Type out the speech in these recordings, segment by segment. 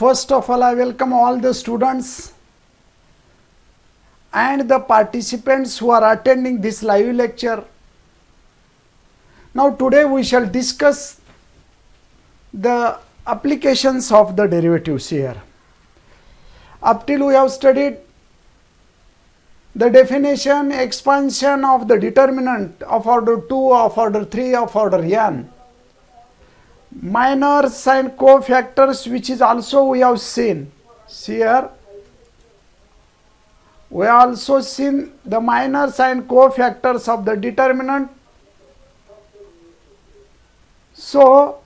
First of all, I welcome all the students and the participants who are attending this live lecture. Now today we shall discuss the applications of the derivatives here. Up till we have studied the definition, expansion of the determinant of order 2, of order 3, of order n. Minors and cofactors, which is also we have seen. See here, we have also seen the minors and cofactors of the determinant. So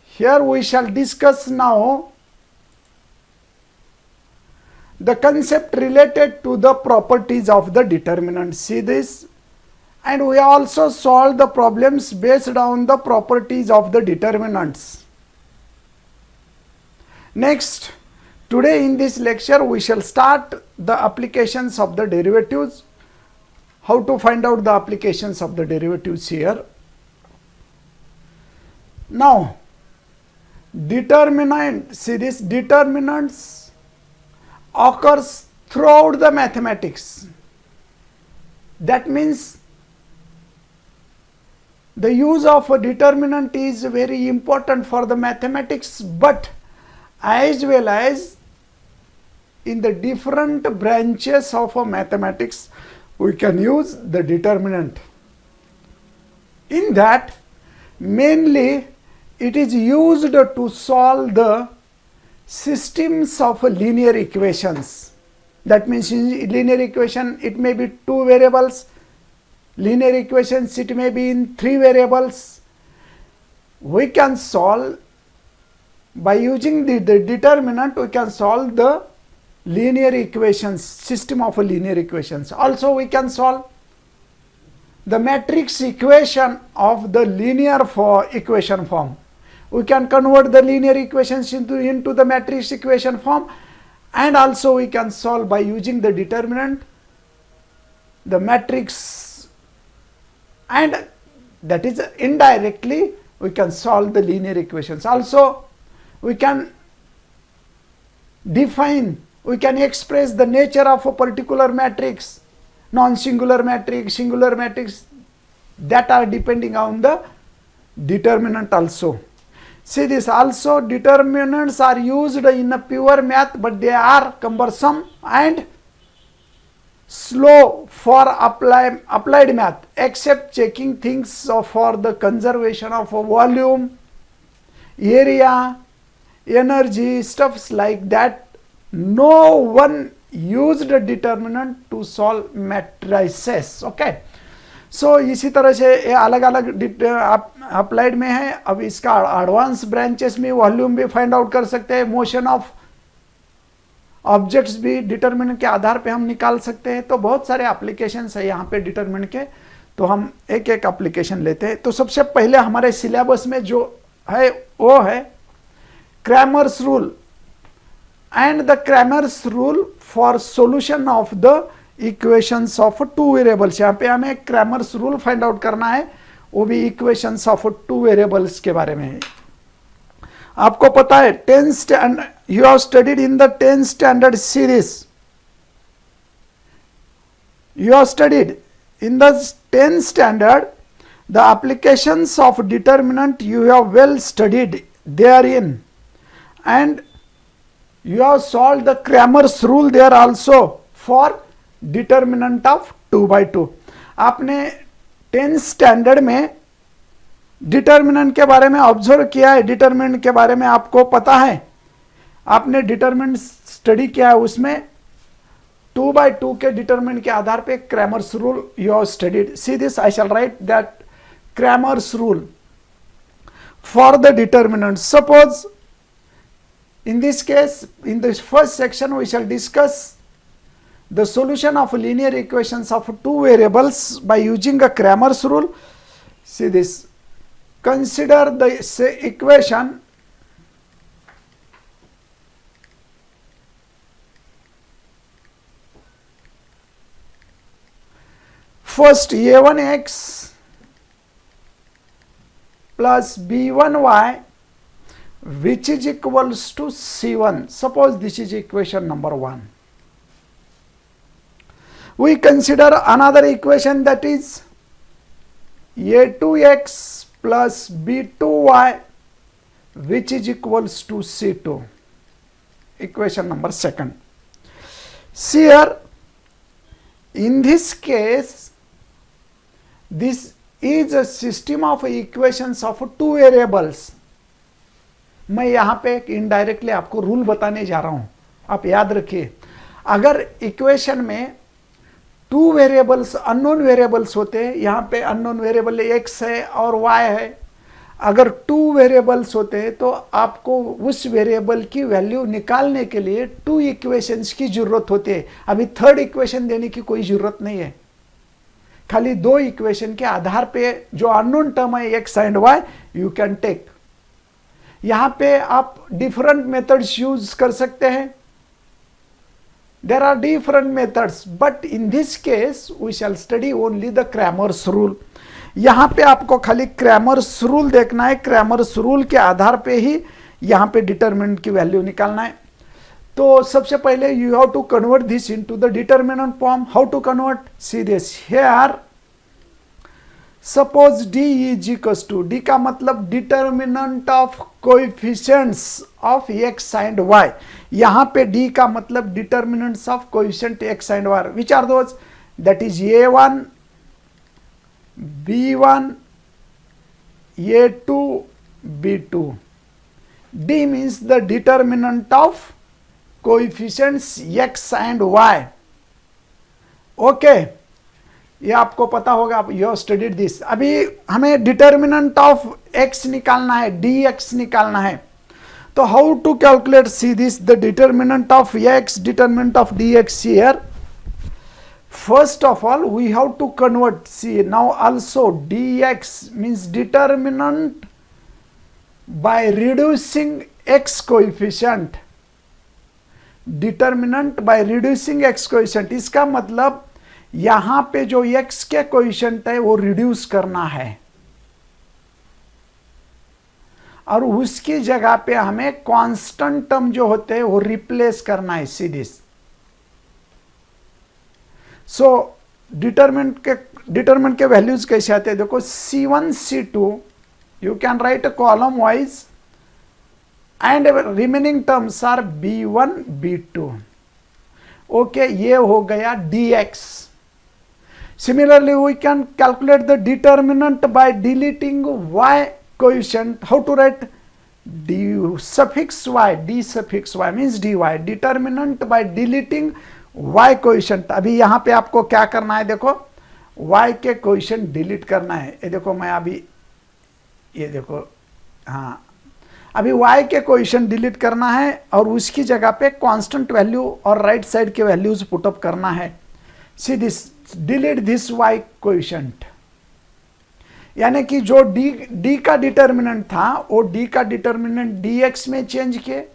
here we shall discuss now the concept related to the properties of the determinant. See this, and we also solve the problems based on the properties of the determinants. Next, today in this lecture we shall start the applications of the derivatives. How to find out the applications of the derivatives here. Now, determinant, see this, determinants occurs throughout the mathematics. That means the use of a determinant is very important for the mathematics, but as well as in the different branches of a mathematics we can use the determinant. In that, mainly it is used to solve the systems of linear equations. That means in linear equation it may be two variables, linear equations it may be in three variables. We can solve by using the determinant, we can solve the linear equations, system of linear equations. Also we can solve the matrix equation of the linear equation form. We can convert the linear equations into the matrix equation form, and also we can solve by using the determinant the matrix, and that is indirectly we can solve the linear equations. Also we can define, we can express the nature of a particular matrix, non-singular matrix, singular matrix, that are depending on the determinant also. See this, also determinants are used in a pure math, but they are cumbersome and slow for applied math, except checking things for the conservation of volume, area, energy, stuffs like that. No one used a determinant to solve matrices. Okay, सो इसी तरह से ये अलग अलग applied में है. अब इसका एडवांस ब्रांचेस में वॉल्यूम भी फाइंड आउट कर सकते हैं, मोशन ऑफ ऑब्जेक्ट्स भी डिटरमिनेंट के आधार पे हम निकाल सकते हैं. तो बहुत सारे एप्लीकेशंस है यहाँ पे डिटरमिनेंट के, तो हम एक एक एप्लीकेशन लेते हैं. तो सबसे पहले हमारे सिलेबस में जो है वो है Cramer's rule, and the Cramer's rule for solution of the equations of two variables. यहाँ पे हमें क्रैमर्स रूल फाइंड आउट करना है, वो भी इक्वेशंस ऑफ टू वेरिएबल्स के बारे में है. आपको पता है 10 standard, you have studied in the 10 standard series, you have studied in the 10th standard the applications of determinant. You have well studied therein, and you have solved the Cramer's rule there also for determinant of 2 by 2. आपने 10th standard में determinant के बारे में observe किया है, determinant के बारे में आपको पता है, आपने डिटर्मिनेंट स्टडी किया है, उसमें 2 by 2 के डिटर्मिनेंट के आधार पे Cramer's rule you have studied. See this, I shall write that Cramer's rule for the determinant. Suppose in this case, in this first section we shall discuss the solution of linear equations of two variables by using a Cramer's rule. See this, consider the equation first a1x plus b1y which is equals to C1. Suppose this is equation number 1. We consider another equation, that is A2x plus B2y, which is equals to C2. Equation number 2. See here, in this case, this is a system of equations of two variables. मैं यहाँ पे एक indirectly आपको rule बताने जा रहा हूं, आप याद रखिए. अगर इक्वेशन में टू वेरिएबल्स अननोन वेरिएबल्स होते हैं, यहाँ पे अननोन वेरिएबल x है और y है. अगर टू वेरिएबल्स होते हैं तो आपको उस वेरिएबल की वैल्यू निकालने के लिए टू इक्वेशंस की जरूरत होती है. अभी थर्ड इक्वेशन देने की कोई जरूरत नहीं है. खाली दो इक्वेशन के आधार पे जो अननोन टर्म है x and y, you can take. यहां पे आप डिफरेंट मेथड्स यूज कर सकते हैं. There are different methods, but in this case we shall study only the Cramer's rule. यहां पे आपको खाली क्रैमर्स रूल देखना है. क्रैमर्स रूल के आधार पे ही यहां पे डिटरमिनेंट की वैल्यू निकालना है. तो सबसे पहले you have to convert this into the determinant form. How to convert? See this here. Suppose d is equals to, d का मतलब determinant of coefficients of x and y. यहां पे d का मतलब determinants of coefficient x and y. Which are those? That is a1, b1, a2, b2. d means the determinant of coefficients x and y. Okay, ये आपको पता होगा, you have studied this. अभी हमें डिटरमिनेंट ऑफ x निकालना है, dx निकालना है. तो how to calculate? See this, the determinant of x, determinant of dx here. First of all, we have to convert. See, now also dx means determinant by reducing x coefficient. Determinant by reducing x coefficient. इसका मतलब यहां पे जो x के coefficient है वो reduce करना है और उसकी जगह पे हमें कांस्टेंट टर्म जो होते हैं वो रिप्लेस करना है. See this. सो डिटरमिनेंट के वैल्यूज कैसे आते हैं? देखो, C1, C2 you can write column wise and remaining terms are B1, B2. Okay, ये हो गया dx. Similarly, we can calculate the determinant by deleting y coefficient. How to write? d suffix y, d suffix y means dy. Determinant by deleting y coefficient. अभी यहाँ पे आपको क्या करना है? देखो, y के कोएफिशिएंट डिलीट करना है. ये देखो, मैं अभी ये देखो, हाँ, अभी y के कोएफिशिएंट डिलीट करना है और उसकी जगह पे कांस्टेंट वैल्यू और राइट साइड के वैल्यूज पुटअप करना है. See this, delete this y coefficient. यानी कि जो d का डिटरमिनेंट था वो d का डिटरमिनेंट dx में चेंज किए.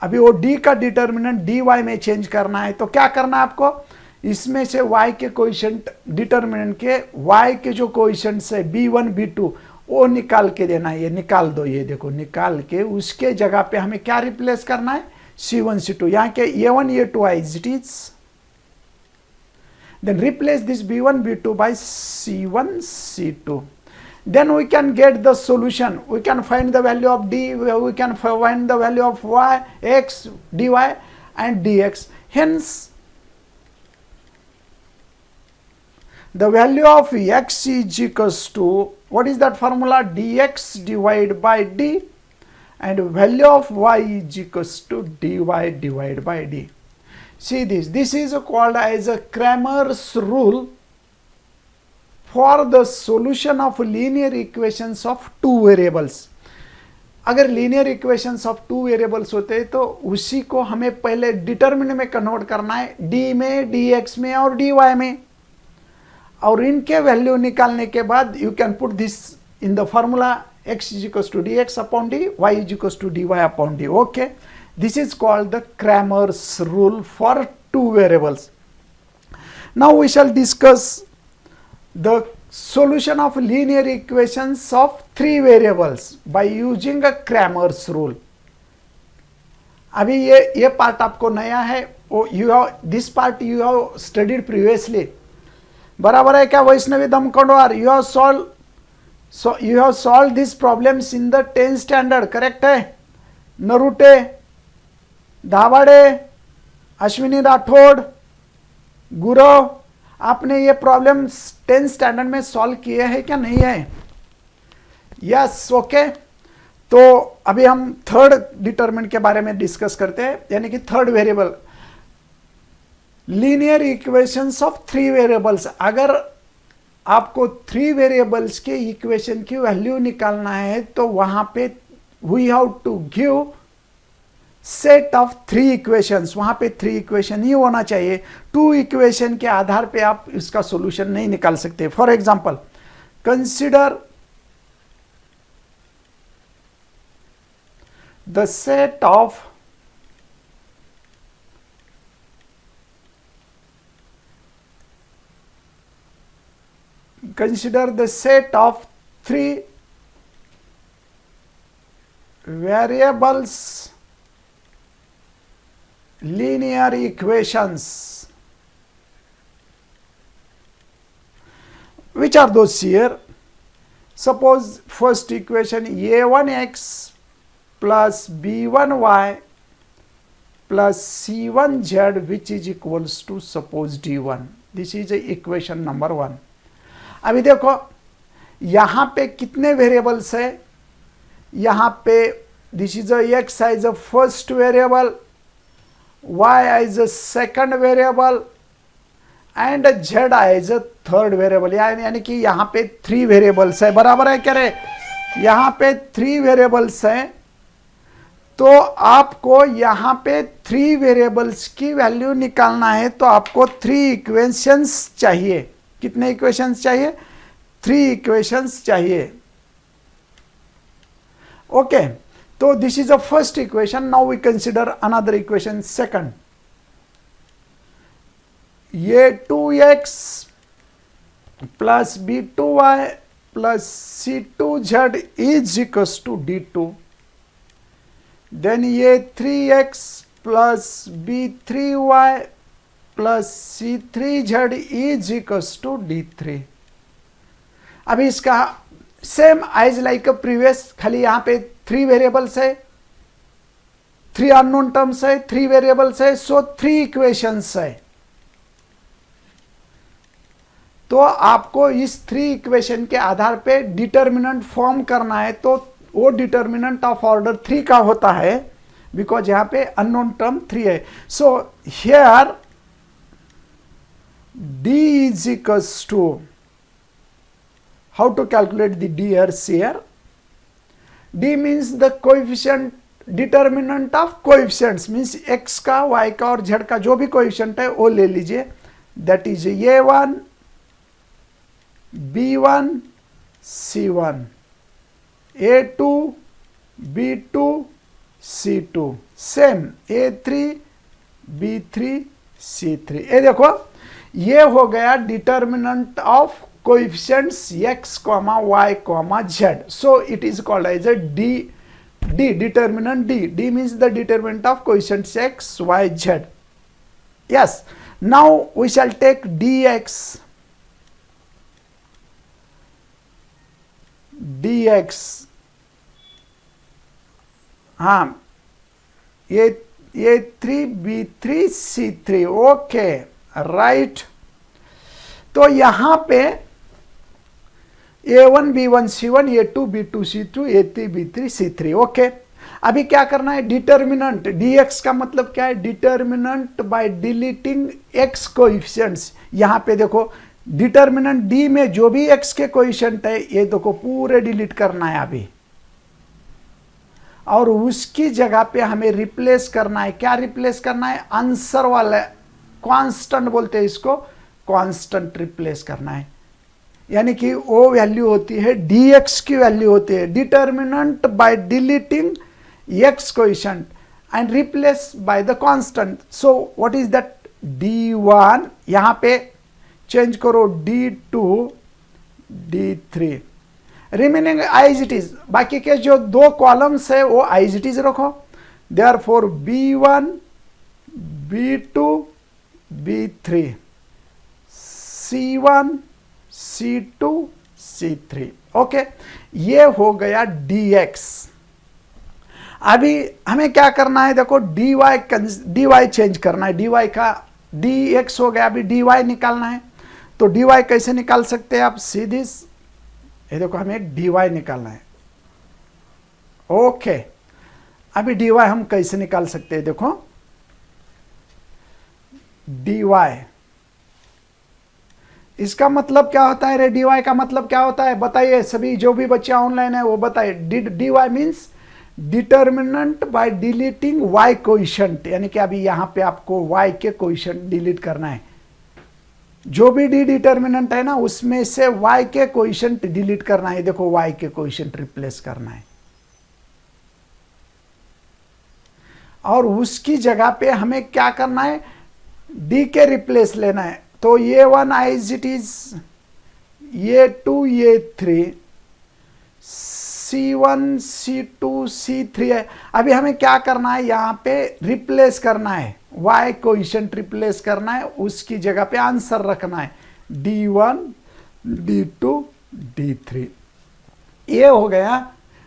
अभी वो d का डिटरमिनेंट dy में चेंज करना है. तो क्या करना है आपको? इसमें से y के कोएफिशिएंट, डिटरमिनेंट के y के जो कोएफिशिएंट्स है b1, b2 वो निकाल के देना है. ये निकाल दो, ये देखो निकाल के उसके जगह पे हमें क्या रिप्लेस करना है? C1, C2. यहाँ के a1, a2 as it is. Then replace this b1, b2 by C1, C2. Then we can get the solution. We can find the value of d, we can find the value of y, x, dy and dx. Hence, the value of x is equals to, what is that formula? dx divided by d, and value of y is equals to dy divided by d. See this, this is called as a Cramer's rule for the solution of linear equations of two variables. अगर linear equations of two variables होते हैं तो उसी को हमें पहले determinant में convert करना है, d में, dx में और dy में, और इनके वैल्यू निकालने के बाद you can put this in the formula x is equals to dx upon d, y is equals to dy upon d. Okay, this is called the Cramer's rule for two variables. Now we shall discuss the solution of linear equations of 3 variables by using a Cramer's rule. अभी ये part आपको नया है, you have this part you have studied previously, बराबर है क्या Vaishnavi Damkandwar? You have solve this problems in the 10th standard, correct है? नरूटे, धावाड़े, अश्विनी राठौड़, गुरव, आपने ये प्रॉब्लम्स 10th स्टैंडर्ड में सॉल्व किए हैं क्या नहीं है? Yes, okay. तो अभी हम थर्ड डिटरमिनेंट के बारे में डिस्कस करते हैं, यानी कि third variable, linear equations of 3 variables. अगर आपको 3 वेरिएबल्स के इक्वेशन की वैल्यू निकालना है तो वहां पे we have to give set of 3 equations, वहां पे 3 इक्वेशन ही होना चाहिए। 2 इक्वेशन के आधार पे आप इसका सॉल्यूशन नहीं निकाल सकते। For example, consider the set of three variables linear equations. Which are those here? Suppose first equation a1x plus b1y plus c1z, which is equals to suppose d1. This is equation number 1. अभी देखो यहां पे कितने variables है? यहां पे this is x is a first variable, y is a second variable and z is a third variable, यानी कि यहां पे 3 वेरिएबल्स है, बराबर है क्या रे? यहां पे 3 वेरिएबल्स है, तो आपको यहां पे 3 वेरिएबल्स की वैल्यू निकालना है, तो आपको 3 इक्वेशंस चाहिए। कितने इक्वेशंस चाहिए? 3 इक्वेशंस चाहिए। ओके, तो this is a first equation. Now we consider another equation, second. ये 2x plus b2y plus c2z is equals to d2। Then ये 3x plus b3y plus c3z is equals to d3। अभी इसका same as like a previous, खाली यहां पे 3 variables है, 3 unknown terms है, 3 variables है, सो 3 इक्वेशंस है। तो आपको इस 3 इक्वेशन के आधार पे डिटर्मिनेंट फॉर्म करना है, तो वो डिटर्मिनेंट ऑफ ऑर्डर 3 का होता है, बिकॉज यहां पे अननोन टर्म 3 है। So here d is equals to, how to calculate the d here? d means the coefficient, determinant of coefficients means x का, y का और z का जो भी कोएफिशिएंट है वो ले लीजिए, that is a1 b1 c1, a2 b2 c2, same a3 b3 c3। ये देखो ये हो गया determinant of coefficients x, y, z। So it is called as a d determinant d means the determinant of coefficients x, y, z. Yes, now we shall take dx हाँ, ये 3b3 c3, okay right. तो यहां पे a1 b1 c1, a2 b2 c2, a3 b3 c3, okay. अभी क्या करना है? Determinant dx का मतलब क्या है? Determinant by deleting x coefficients. यहां पे देखो डिटर्मिनेंट d में जो भी x के कोएफिशिएंट है, ये देखो पूरे डिलीट करना है अभी, और उसकी जगह पे हमें रिप्लेस करना है। क्या रिप्लेस करना है? आंसर वाला कांस्टेंट बोलते हैं इसको, कांस्टेंट रिप्लेस करना है, यानी कि वो वैल्यू होती है dx की वैल्यू होती है determinant by deleting x coefficient and replace by the constant. So what is that? d1, यहां पे चेंज करो d2 d3, remaining as it is, बाकी के जो दो कॉलम्स है वो एज इट इज रखो। Therefore B1 B2 B3 C1 C2 C3। Okay, ये हो गया dx। अभी हमें क्या करना है, देखो dy चेंज करना है, dy का dx हो गया, अभी dy निकालना है। तो dy कैसे निकाल सकते हैं आप, सीधी ये देखो हमें dy निकालना है। ओके, अभी dy हम कैसे निकाल सकते हैं, देखो dy इसका मतलब क्या होता है रे, dy का मतलब क्या होता है बताइए, सभी जो भी बच्चे ऑनलाइन है वो बताइए। dy means determinant by deleting y coefficient, यानी कि अभी यहां पे आपको y के कोइशेंट डिलीट करना है। जो भी डी डिटर्मिनेंट है ना उसमें से y के कोइशेंट डिलीट करना है। देखो y के कोइशेंट रिप्लेस करना है और उसकी जगह पे हमें क्या करना है, d के रिप्लेस लेना है। तो ये 1 एज इट इज, ये 2 ये 3, C1 C2 C3 है। अभी हमें क्या करना है, यहां पे रिप्लेस करना है, y कोइशेंट रिप्लेस करना है, उसकी जगह पे आंसर रखना है D1 D2 D3। ये हो गया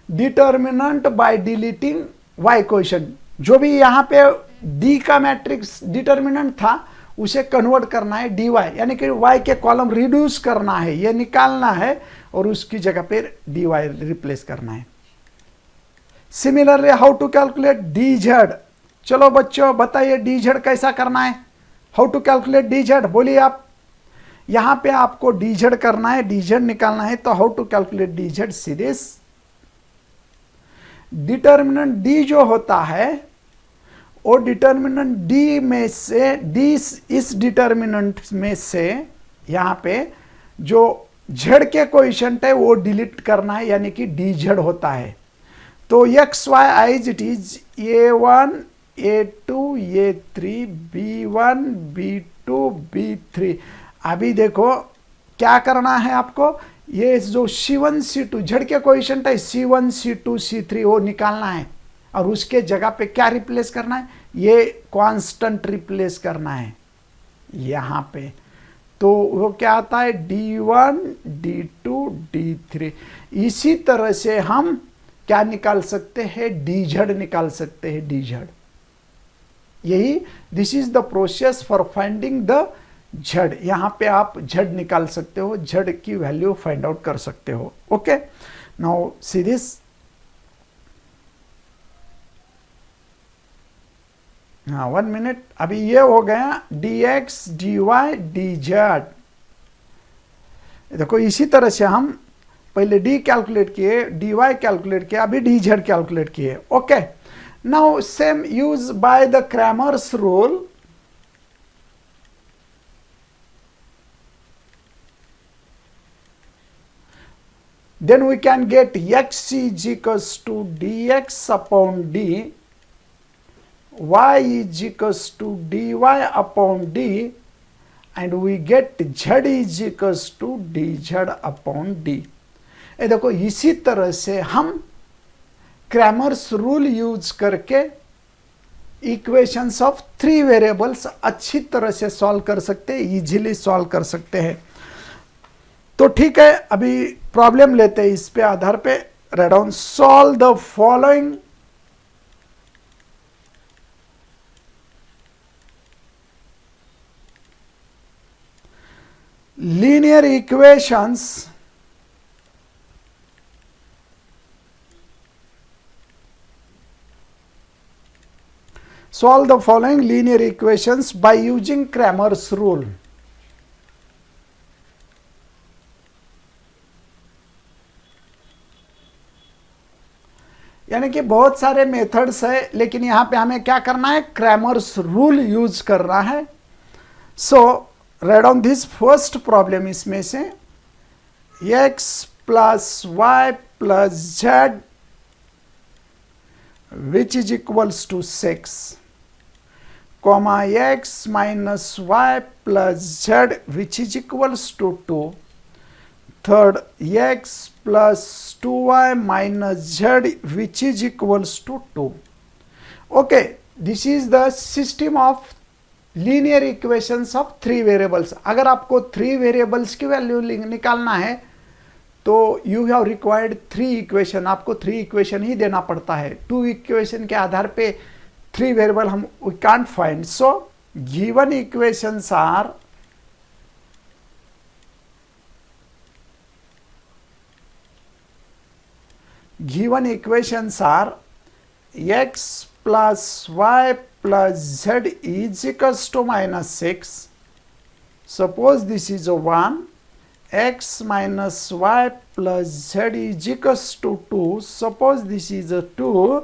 डिटर्मिनेंट बाय डिलीटिंग y कोइशेंट। जो भी यहां पे d का मैट्रिक्स डिटर्मिनेंट था उसे कन्वर्ट करना है dy, यानी कि y के कॉलम रिड्यूस करना है, ये निकालना है और उसकी जगह पे dy रिप्लेस करना है। Similarly how to calculate dz, चलो बच्चों बताइए dz कैसा करना है, हाउ टू कैलकुलेट dz बोलिए आप। यहां पे आपको dz करना है, dz निकालना है, तो हाउ टू कैलकुलेट dz, सीधे डिटर्मिनेंट d जो होता है और डिटर्मिनेंट d में से इस डिटर्मिनेंट में से यहां पे जो z के कोएफिशिएंट है वो डिलीट करना है, यानी कि dz होता है। तो x y as it is a1 a2 a3 b1 b2 b3। अभी देखो क्या करना है आपको, ये जो C1 C2 z के कोएफिशिएंट है C1 C2 C3 वो निकालना है और उसके जगह पे क्या रिप्लेस करना है, ये कांस्टेंट रिप्लेस करना है यहां पे। तो वो क्या आता है D1 D2 D3। इसी तरह से हम क्या निकाल सकते हैं, dz निकाल सकते हैं, dz। यही this is the process for finding the z। यहां पे आप z निकाल सकते हो, z की वैल्यू फाइंड आउट कर सकते हो। Okay, now see this. हाँ 1 मिनट। अभी ये हो गया dx dy dz। देखो इसी तरह से हम पहले d कैलकुलेट किए, dy कैलकुलेट किया, अभी dz कैलकुलेट किए। Okay, now same use by the Cramer's rule. then we can get x is equals to dx upon d, y is equals to dy upon d, and we get z is equals to dz upon d। ये देखो इसी तरह से हम Cramer's rule use करके equations of 3 variables अच्छी तरह से सॉल्व कर सकते हैं, इजीली सॉल्व कर सकते हैं। तो ठीक है, अभी प्रॉब्लम लेते हैं इस पे आधार पे। Write down, solve the following linear equations solve the following linear equations by using Cramer's rule। यानी कि बहुत सारे मेथड्स है, लेकिन यहां पे हमें क्या करना है, क्रैमर्स रूल यूज करना है। So write down this first problem, इसमें से x plus y plus z which is equals to 6, comma x minus y plus z which is equals to 2, third x plus 2y minus z which is equals to 2. Okay, this is the system of linear equations of 3 variables. अगर आपको 3 variables की value निकालना है तो you have required 3 equation, आपको 3 equation ही देना पड़ता है. 2 इक्वेशन के आधार पे 3 वेरिएबल हम we can't find. So given equations are x plus y plus z is equals to minus 6. Suppose this is a 1. X minus y plus z is equals to 2. Suppose this is a 2.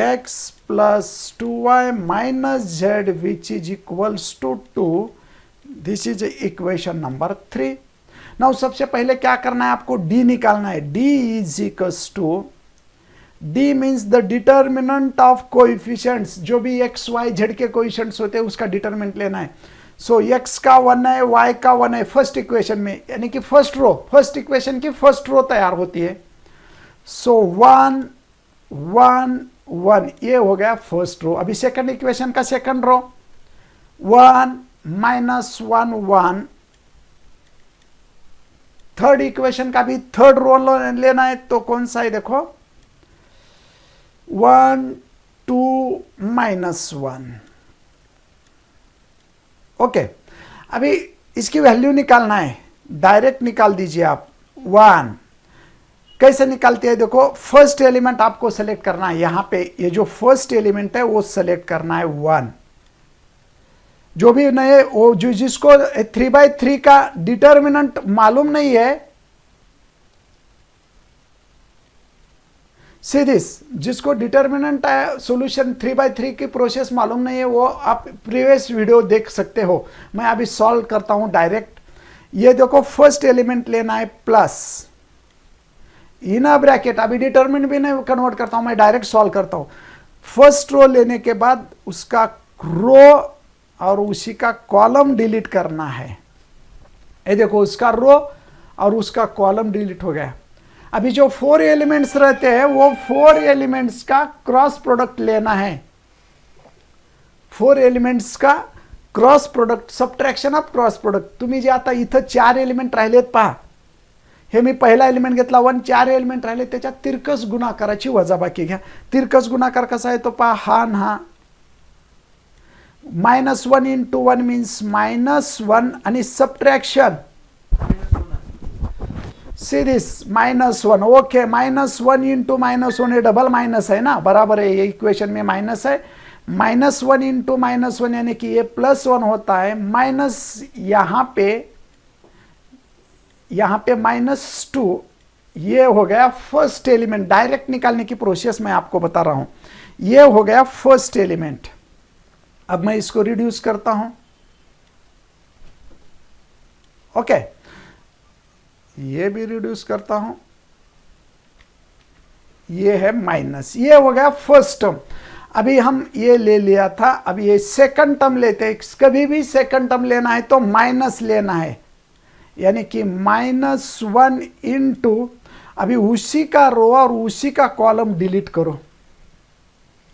X plus 2y minus z which is equals to 2. This is equation number 3. Now सबसे पहले क्या करना है, आपको d निकालना है. d is equals to, d means the determinant of coefficients. जो भी x y z के कोएफिशिएंट्स होते हैं उसका डिटरमिनेंट लेना है. सो x का 1 है, y का 1 है फर्स्ट इक्वेशन में, यानी कि फर्स्ट रो, फर्स्ट इक्वेशन की फर्स्ट रो तैयार होती है. सो 1 1 1 ये हो गया फर्स्ट रो. अभी सेकंड इक्वेशन का second row 1 minus 1 1. Third equation का भी थर्ड रो लेना है तो कौन सा है, देखो 1 2 minus 1. ओके, अभी इसकी वैल्यू निकालना है, डायरेक्ट निकाल दीजिए आप. 1 कैसे निकालते हैं, देखो फर्स्ट एलिमेंट आपको सेलेक्ट करना है. यहां पे ये जो फर्स्ट एलिमेंट है वो सेलेक्ट करना है 1. जो भी नए वो जो जिसको 3/3 का डिटर्मिनेंट मालूम नहीं है, सी दिस, जिसको डिटर्मिनेंट है सॉल्यूशन 3/3 की प्रोसेस मालूम नहीं है वो आप प्रीवियस वीडियो देख सकते हो. मैं अभी सॉल्व करता हूं डायरेक्ट. ये देखो फर्स्ट एलिमेंट लेना है प्लस इन अ ब्रैकेट, अभी डिटर्मिनेंट भी नहीं कन्वर्ट करता हूं, मैं डायरेक्ट सॉल्व करता हूं. फर्स्ट रो लेने के बाद उसका रो और उसी का कॉलम डिलीट करना है. ये देखो उसका रो और उसका कॉलम डिलीट हो गया. अभी जो 4 एलिमेंट्स रहते हैं वो 4 एलिमेंट्स का क्रॉस प्रोडक्ट लेना है. 4 एलिमेंट्स का cross product, subtraction of cross product. तुम्ही जे आता इथं 4 एलिमेंट राहिलेत पहा, हे मी पहिला एलिमेंट घेतला 1, 4 एलिमेंट राहिले त्याच्यात तिरकस गुणाकाराची वजाबाकी घ्या. तिरकस गुणाकार कसा आहे तो पहा, हा न हा. -1 into 1 means -1 आणि subtraction, see this -1. Okay, -1 into -1 ये डबल माइनस है ना, बराबर है, ये इक्वेशन में माइनस है. -1 into -1 यानी कि ये +1 होता है. माइनस यहाँ पे -2, ये हो गया फर्स्ट एलिमेंट. डायरेक्ट निकालने की प्रोसेस मैं आपको बता रहा हूं. ये हो गया फर्स्ट एलिमेंट. अब मैं इसको रिड्यूस करता हूं. ओके, ये भी रिड्यूस करता हूं. ये है माइनस, ये हो गया फर्स्ट टर्म. अभी हम ये ले लिया था, अब ये सेकंड टर्म लेते हैं. कभी भी सेकंड टर्म लेना है तो माइनस लेना है, यानी कि -1 इंटू, अभी उसी का रो और उसी का कॉलम डिलीट करो.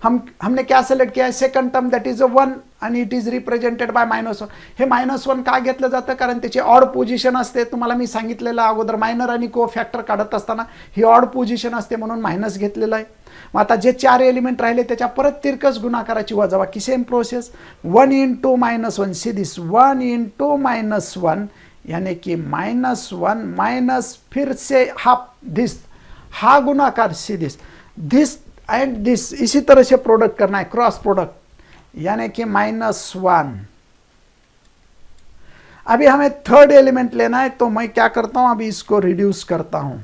हमने क्या सिलेक्ट किया है, सेकंड टर्म, दैट इज 1 आणि इट इज रिप्रेझेंटेड बाय -1. हे -1 का घेतलं जातं, कारण त्याची ऑड पोझिशन असते. तुम्हाला मी सांगितलेलं अगोदर मायनर आणि को फॅक्टर काढत असताना ही ऑड पोझिशन असते म्हणून मायनस घेतलेलं आहे. मग आता जे 4 एलिमेंट राहिले त्याच्या परत तिरकस गुणाकाराची वजाबाकी, same process. 1 into -1, see this 1 into -1 यानी कि -1 माइनस फिर से हाफ दिस, हा गुणाकार, सी दिस एंड दिस, इसी तरह से प्रोडक्ट करना है, क्रॉस प्रोडक्ट, यानी कि -1. अभी हमें थर्ड एलिमेंट लेना है तो मैं क्या करता हूं, अभी इसको रिड्यूस करता हूं.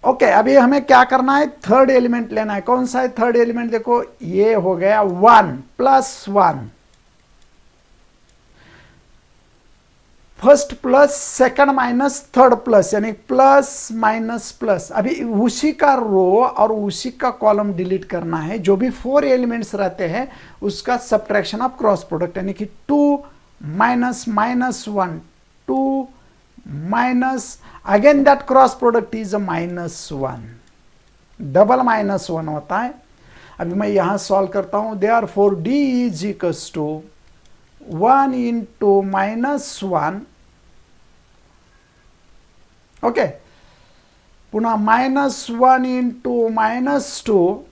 ओके, अभी हमें क्या करना है, थर्ड एलिमेंट लेना है. कौन सा है थर्ड एलिमेंट, देखो ये हो गया 1 + 1. First plus, second minus, third plus, यानी प्लस माइनस प्लस. अभी उसी का रो और उसी का कॉलम डिलीट करना है. जो भी 4 एलिमेंट्स रहते हैं उसका सबट्रैक्शन ऑफ क्रॉस प्रोडक्ट, यानी कि 2 minus minus 1, 2 minus, again that cross product is a minus 1, double minus 1 होता है। अभी मैं यहां सॉल्व करता हूं, therefore d is equals to 1 into minus 1, okay, पुनः minus 1 into minus 2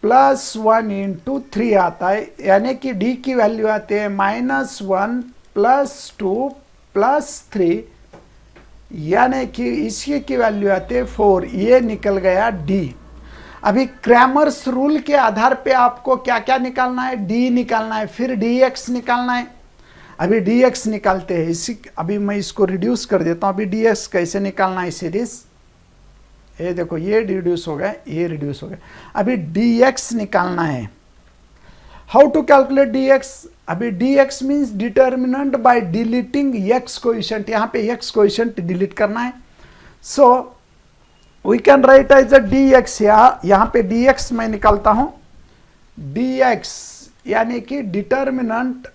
plus 1 into 3 आता है, यानी कि d की वैल्यू आती है माइनस 1 प्लस 2 प्लस 3, यानी कि इसी की वैल्यू आती है 4। ये निकल गया d। अभी क्रैमर्स रूल के आधार पे आपको क्या क्या निकालना है, d निकालना है, फिर dx निकालना है। अभी dx निकालते हैं, इसी अभी मैं इसको रिड्यूस कर देता हूं। अभी dx कैसे निकालना है सीरीज, ये देखो, ये रिड्यूस हो गया, ये रिड्यूस हो गया। अभी dx निकालना है। हाउ टू कैलकुलेट dx, अभी dx means determinant by deleting x coefficient, यहाँ पे x कोएफिशिएंट डिलीट करना है। So we can write as a dx, यहाँ पे dx मैं निकालता हूं, dx यानी कि डिटर्मिनेंट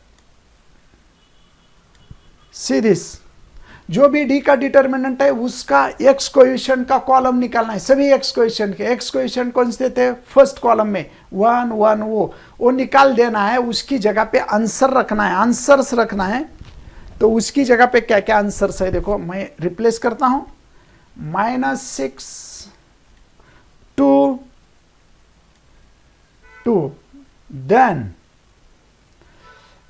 सीरीज, जो भी d का डिटर्मिनेंट है उसका x कोएफिशिएंट का कॉलम निकालना है। सभी x कोएफिशिएंट के x कोएफिशिएंट कौन से थे, फर्स्ट कॉलम में 1 1 वो निकाल देना है। उसकी जगह पे आंसर रखना है, आंसर्स रखना है। तो उसकी जगह पे क्या क्या आंसर्स है, देखो मैं रिप्लेस करता हूं, -6 2 2, then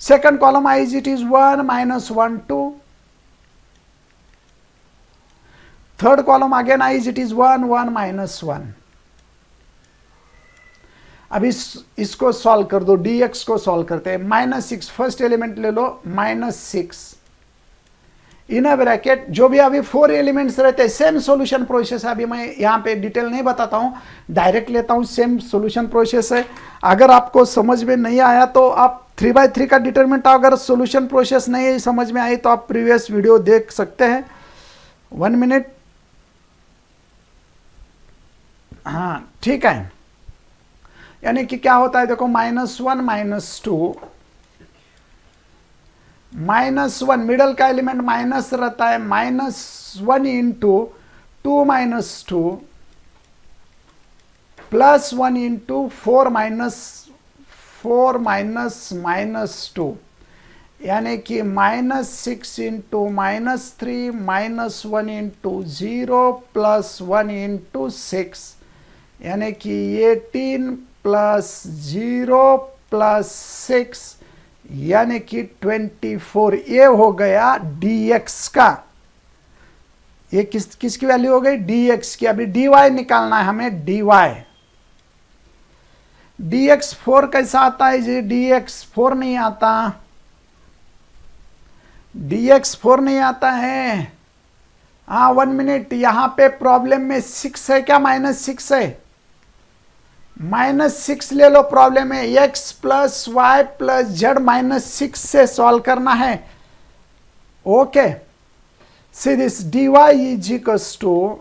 second column is it is 1 minus 1 2, third column again is it is 1 1 minus 1। अब इसको सॉल्व कर दो, dx को सॉल्व करते हैं। -6 फर्स्ट एलिमेंट ले लो, -6 इन अ ब्रैकेट, जो भी अभी 4 एलिमेंट्स रहते हैं, सेम सॉल्यूशन प्रोसेस है। अभी मैं यहाँ पे डिटेल नहीं बताता हूँ, डायरेक्ट लेता हूँ, सेम सॉल्यूशन प्रोसेस है। अगर आपको समझ में नहीं आया तो आप 3/3 का डिटरमिनेंट, अगर सॉल्यूशन प्रोसेस नहीं समझ में आई तो आप प्रीवियस वीडियो देख सकते हैं। 1 मिनट, हाँ ठीक है। यानी कि क्या होता है, देखो -1 -2, -1 मिडल का एलिमेंट माइनस रहता है, -1 इंटू 2 - 2 प्लस 1 इंटू 4 -2, यानी कि -6 इंटू -3 -1 इंटू 0 प्लस 1 इंटू 6, यानी कि 18 प्लस 0 प्लस 6, यानी कि 24। ये हो गया dx का, ये किसकी वैल्यू हो गई, dx की। अभी dy निकालना है हमें, dy dx 4 कैसा आता है जी, dx 4 नहीं आता, dx 4 नहीं आता है। हाँ 1 मिनट, यहां पे प्रॉब्लम में 6 है क्या, -6 है, -6 ले लो प्रॉब्लम में, x plus Y plus Z -6 से सॉल्व करना है। Okay, see this dy is equals to,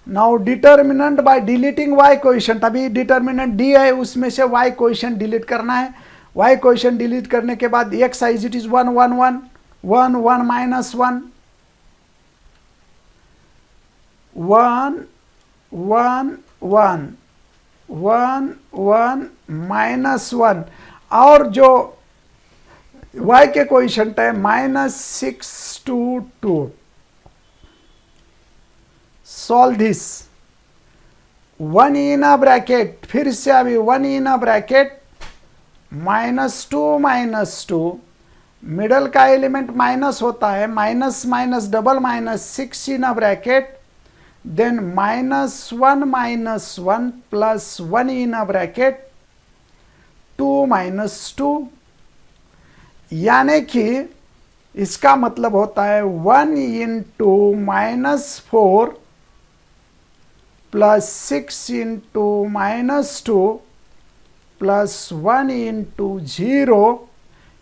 now determinant by deleting y coefficient. अभी डिटर्मिनेंट d है, उसमें से y कोएफिशिएंट डिलीट करना है। y कोएफिशिएंट डिलीट करने के बाद x is it is 1 1 1 1 1 minus 1 1 1 1 1 1 -1, और जो y के कोएफिशिएंट है -6 2 2। Solve this, 1 in a bracket, फिर से अभी 1 इन अ ब्रैकेट, -2 मिडल का एलिमेंट माइनस होता है, minus minus double -6 in a bracket, then -1 -1 plus 1 in a bracket 2 - 2, यानी कि इसका मतलब होता है 1 into -4 plus 6 into -2 plus 1 into 0,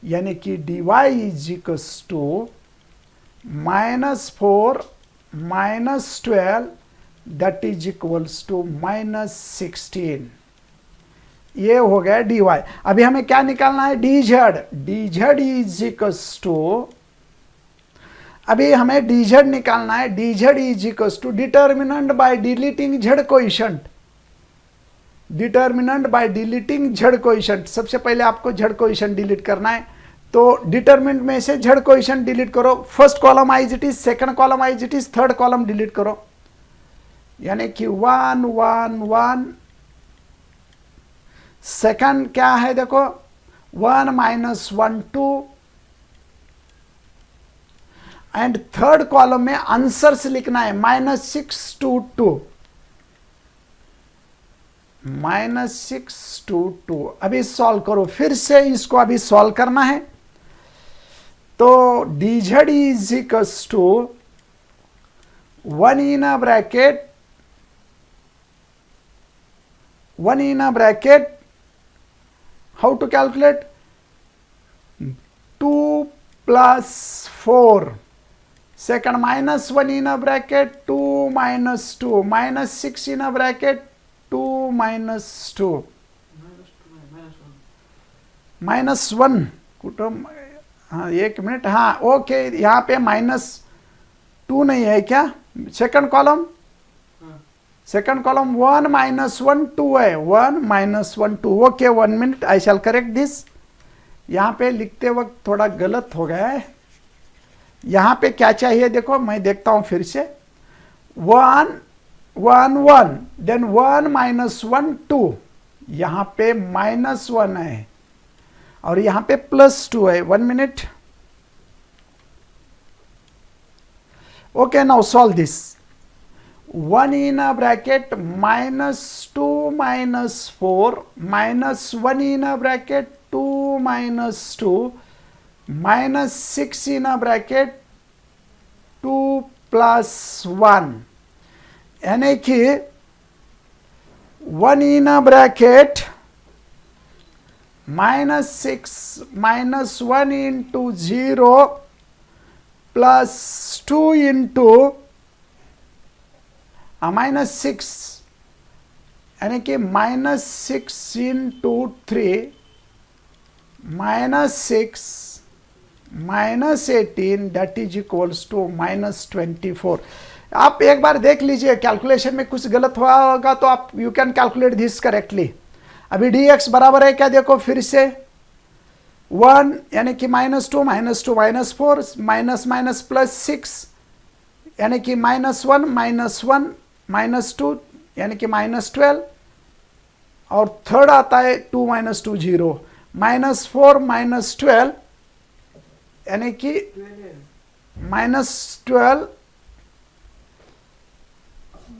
यानी कि dy is equals to -4 -12 that is equals to -16। ये हो गया dy। अभी हमें क्या निकालना है, dz इज इक्वल्स टू, अभी हमें dz निकालना है, dz is equals to determinant by deleting z coefficient, determinant by deleting z coefficient. सबसे पहले आपको z कोएफिशिएंट डिलीट करना है, तो डिटर्मिनेंट में से z कोएफिशिएंट डिलीट करो, first column as it is, second column as it is, third column delete करो, यानी कि 1 1 1, सेकंड क्या है देखो 1 माइनस 1 2, एंड थर्ड कॉलम में आंसर्स लिखना है -6 to 2, -6 to 2। अभी सॉल्व करो, फिर से इसको अभी सॉल्व करना है, तो dz is equals to 1 in a bracket, 1 in a bracket, how to calculate, 2 plus 4, second minus 1 in a bracket, 2 minus 2, minus 6 in a bracket, 2 minus 2, minus 1 कुटुंब, हाँ 1 मिनट, हाँ ओके, यहाँ पे -2 नहीं है क्या, second column, second column 1 minus 1 2 है, 1 minus 1 2, okay 1 minute, I shall correct this. यहाँ पे लिखते वक्त थोड़ा गलत हो गया है, यहाँ पे क्या चाहिए देखो, मैं देखता हूँ फिर से, 1 1 1, देन 1 माइनस 1 2, यहाँ पे -1 है और यहाँ पे +2 है, 1 minute, okay now solve this, 1 in a bracket -2 minus 4, minus 1 in a bracket 2 minus 2, minus 6 in a bracket 2 plus 1, यानी कि 1 in a bracket -6 minus 1 into 0 plus 2 into -6, यानी कि -6 into 3, -6 -18, that is equals to -24। आप एक बार देख लीजिए, calculation में कुछ गलत हुआ होगा तो आप you can calculate this correctly. अभी dx बराबर है क्या देखो फिर से, 1 यानी कि -2 -2 -4, माइनस माइनस +6 यानी कि -1 -1 -2 यानी कि -12, और थर्ड आता है 2 - 2 0, -4 -12 यानी कि -12,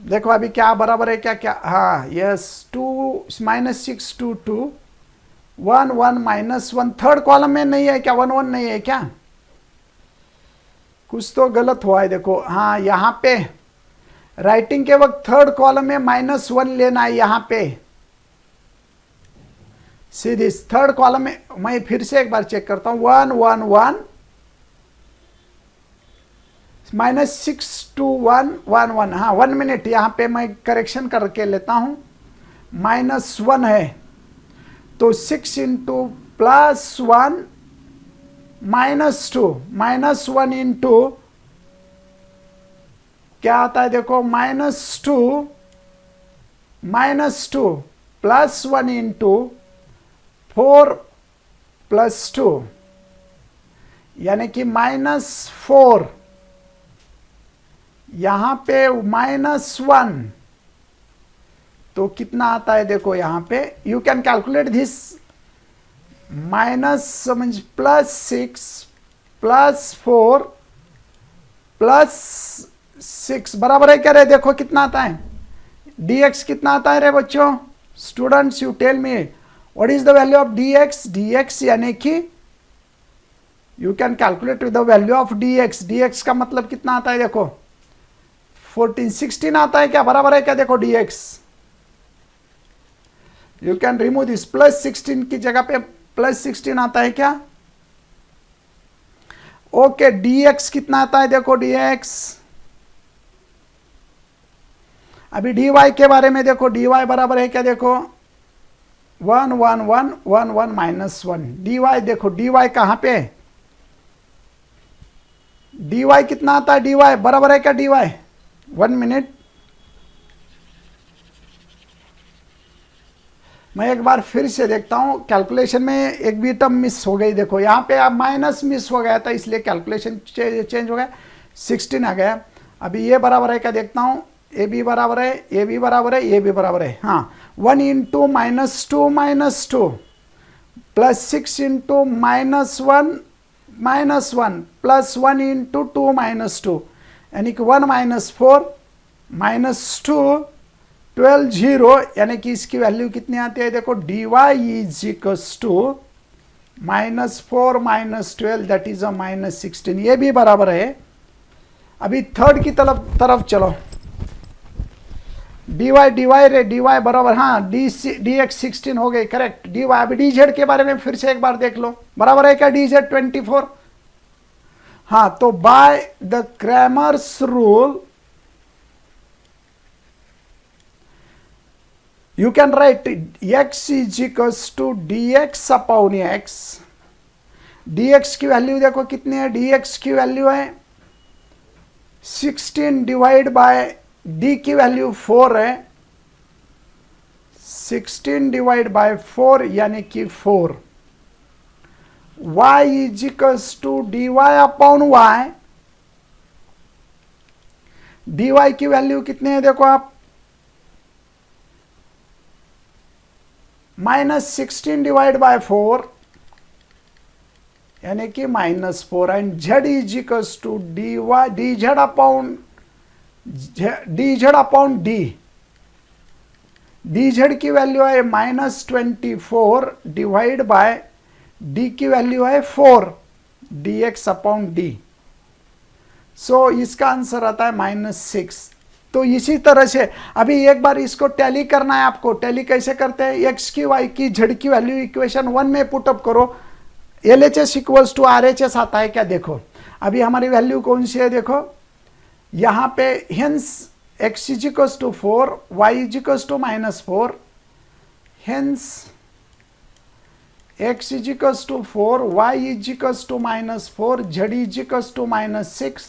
देखो अभी क्या बराबर है क्या, क्या हाँ यस, 2 -6 2 2 1 1 -1, थर्ड कॉलम में नहीं है क्या, 1 1 नहीं है क्या, कुछ तो गलत हुआ है देखो, हाँ यहाँ पे राइटिंग के वक्त थर्ड कॉलम में -1 लेना है, यहाँ पे सीधी थर्ड कॉलम में, मैं फिर से एक बार चेक करता हूं, 1 1 1 -6 2 1 1 1, हाँ 1 मिनट, यहाँ पे मैं करेक्शन करके लेता हूं, -1 है तो 6 इंटू +1 -2, -1 इंटू क्या आता है देखो, -2 +1 इंटू 4 + 2 यानी कि -4, यहां पे -1, तो कितना आता है देखो यहाँ पे, यू कैन कैलकुलेट दिस, +6 +4 +6 बराबर है क्या रे, देखो कितना आता है, dx कितना आता है रे बच्चों, students you tell me what is the value of dx यानी कि you can calculate with the value of dx का मतलब कितना आता है देखो, 14 16 आता है क्या, बराबर है क्या देखो dx, you can remove this, +16 की जगह पे +16 आता है क्या, ओके dx कितना आता है देखो dx, अभी dy के बारे में देखो, dy बराबर है क्या देखो, 1 1 1 1 1 माइनस 1 डी वाई, देखो डी वाई कहाँ पे है, डी वाई कितना आता है, डी वाई बराबर है क्या डी वाई, 1 मिनट, मैं एक बार फिर से देखता हूँ, कैलकुलेशन में एक भी टर्म मिस हो गई, देखो यहाँ पे अब माइनस मिस हो गया था इसलिए कैलकुलेशन चेंज हो गया, 16 आ गया। अभी ये बराबर है क्या देखता हूँ, ए बी बराबर है, ए बी बराबर है, ए बी बराबर है, हाँ 1 into minus two plus 6 into minus one plus 1 into 2 minus 2 यानी कि 1 माइनस 4 माइनस 2 12 0 यानी कि इसकी वैल्यू कितनी आती है, देखो d y is equals to -4 minus 12 that is a -16, ये भी बराबर है। अभी थर्ड की तरफ चलो, डी वाई रे, डी वाई बराबर, हाँ डी एक्स 16 हो गई करेक्ट, डी वाई। अभी डी जेड के बारे में फिर से एक बार देख लो, बराबर है क्या डी जेड 24, हाँ तो bye the Cramer's rule you can write x is equals to dx upon x, dx की वैल्यू देखो कितनी है, dx की वैल्यू है 16 डिवाइड बाय d की वैल्यू 4 है, 16 डिवाइड बाय 4 यानी कि 4, y is equals to dy upon y, dy की वैल्यू कितनी है देखो आप, -16 डिवाइड बाय 4 यानी कि -4, and z is equals to d z upon d z की वैल्यू है -24 डिवाइड बाय d की वैल्यू है 4 dx अपॉन d, सो इसका आंसर आता है -6। तो इसी तरह से अभी एक बार इसको टैली करना है आपको, टैली कैसे करते हैं, x की y की z की वैल्यू इक्वेशन 1 में पुटअप करो, LHS इक्वल्स टू RHS आता है क्या, देखो अभी हमारी वैल्यू कौन सी है, देखो यहाँ पे hence x is equals to 4, y is equals to -4, hence x is equals to 4, y is equals to -4, z is equals to -6,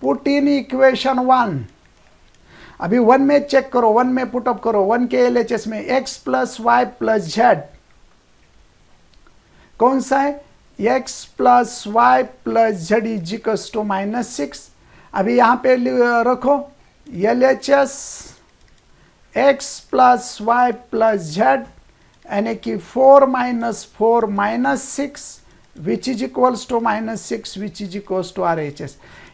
put in equation 1। अभी 1 में चेक करो, 1 में पुटअप करो, 1 के LHS में x plus Y plus z कौन सा है, x plus Y plus z is equals to -6। अभी यहां पे रखो LHS x plus Y plus z यानी कि 4 - 6 which is equals to -6 which is equals to RHS,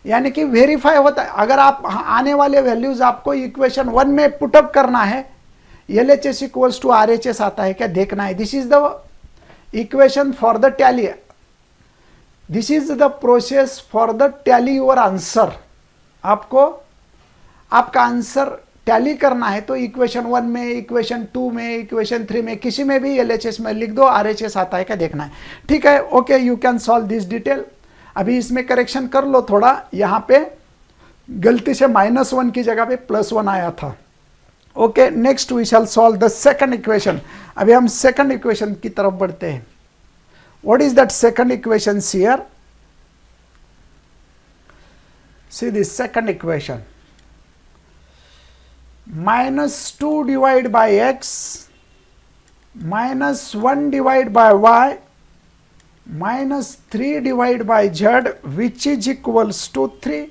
यानी कि वेरीफाई होता है। अगर आप आने वाले वैल्यूज आपको इक्वेशन 1 में पुटअप करना है, LHS इक्वल्स टू RHS आता है क्या देखना है। This is the equation for the tally, this is the process for the tally your answer. आपको आपका आंसर टैली करना है तो इक्वेशन 1 में, इक्वेशन 2 में, इक्वेशन 3 में, किसी में भी LHS में लिख दो, RHS आता है क्या देखना है। ठीक है, okay, you can solve this detail. अभी इसमें करेक्शन कर लो थोड़ा, यहाँ पे गलती से -1 की जगह पे +1 आया था। Okay, next we shall solve the second equation. अभी हम सेकंड इक्वेशन की तरफ बढ़ते हैं। What is that second equation here, see this second equation, -2 divide by x -1 divide by y -3 divide by z which is equals to 3,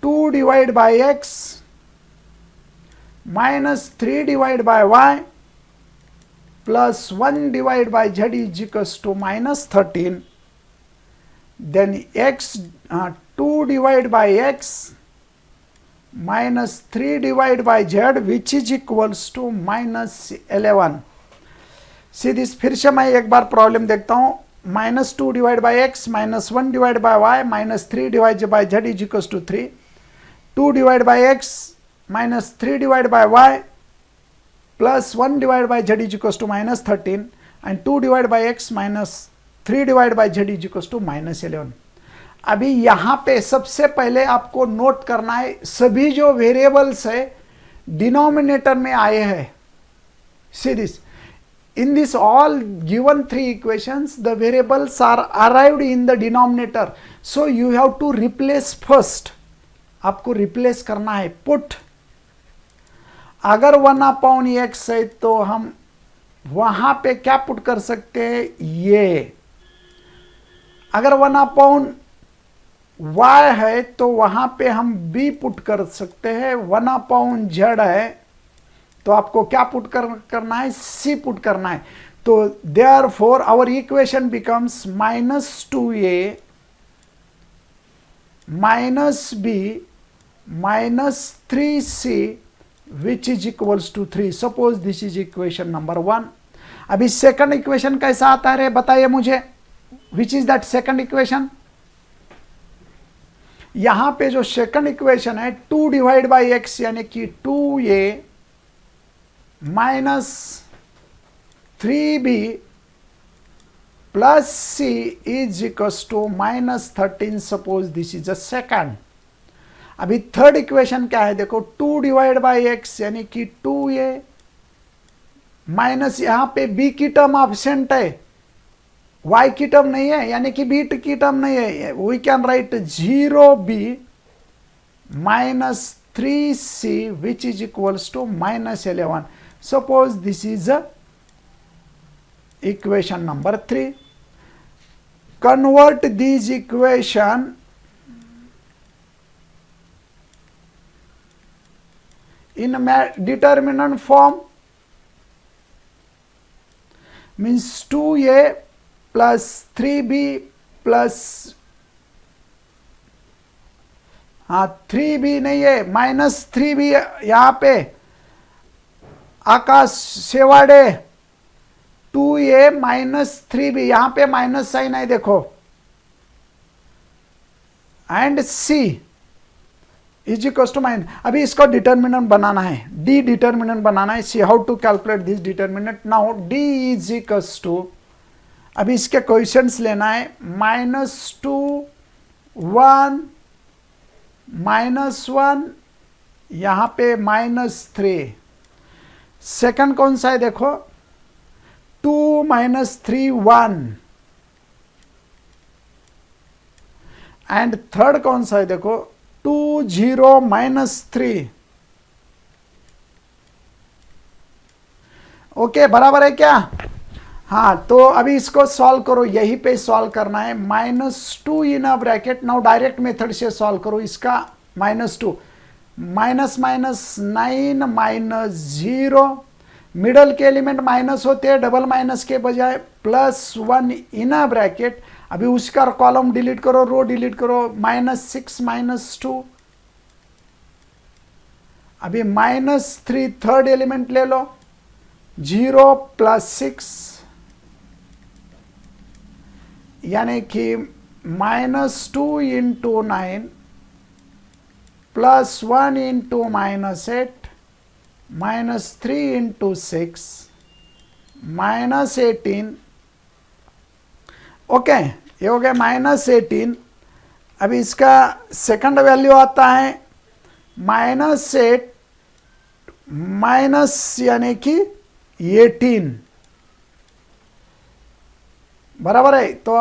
2 divide by x -3 divide by y plus 1 divide by z is equals to -13, then x 2 divide by x -3 divide by z which is equals to -11। See this, फिर से मैं एक बार problem देखता हूं, -2 divide by x -1 divide by y -3 divide by z is equals to 3, 2 divide by x -3 divide by y plus 1 divide by z is equals to -13 and 2 divide by x -3 divide by z is equals to -11। अभी यहाँ पे सबसे पहले आपको note करना है, सभी जो वेरिएबल्स है डिनोमिनेटर में आए हैं. See this. In this all given three equations, the variables are arrived in the denominator. So you have to replace first. आपको replace करना है. Put. अगर 1/x है तो हम वहां पे क्या पुट कर सकते हैं? ये. अगर 1/y है तो वहां पे हम b पुट कर सकते हैं. 1/z है तो आपको क्या पुट करना है? c पुट करना है. तो therefore our equation becomes -2a minus b minus 3c which is equals to 3. Suppose this is equation number 1. अभी सेकंड इक्वेशन कैसा आता है बताइए मुझे. Which is that second equation? यहां पे जो सेकंड इक्वेशन है 2 डिवाइड बाई एक्स यानी कि 2a minus 3b plus c is equals to -13. Suppose this is a second. अभी थर्ड इक्वेशन क्या है देखो. 2 डिवाइड बाई एक्स यानी कि 2a माइनस यहां पे b की टर्म एब्सेंट है, y की टर्म नहीं है यानी कि b की टर्म नहीं है. We can write 0b minus 3c which is equals to -11. Suppose this is equation number 3. Convert this equation in determinant form means 2a plus 3b plus 3b नहीं है -3b यहाँ पे आकाश सेवाड़े 2a माइनस 3b यहाँ पे minus sign है देखो and c is equal to mine. अभी इसको डिटर्मिनेंट बनाना है. डी डिटर्मिनेंट बनाना है. See how to calculate this determinant. Now d is equal to अभी इसके क्वेश्चंस लेना है. -2 1 -1 यहां पे -3. सेकंड कौन सा है देखो 2 -3 1 एंड थर्ड कौन सा है देखो 2 0 -3. ओके बराबर है क्या? हाँ तो अभी इसको सॉल्व करो. यहीं पे सॉल्व करना है. -2 in a bracket. Now direct method से सॉल्व करो इसका. -2 माइनस माइनस 9 -0 मिडल के एलिमेंट माइनस होते हैं डबल माइनस के बजाय. +1 इन अ ब्रैकेट. अभी उसका कॉलम डिलीट करो रो डिलीट करो. -6 -2 अभी -3 थर्ड एलिमेंट ले लो. 0 + 6 यानी कि -2 × 9 +1 × -8 -3 × 6 -18. ओके ये हो गया -18. अभी इसका सेकंड वैल्यू आता है -8 माइनस यानी कि 18 बराबर है. तो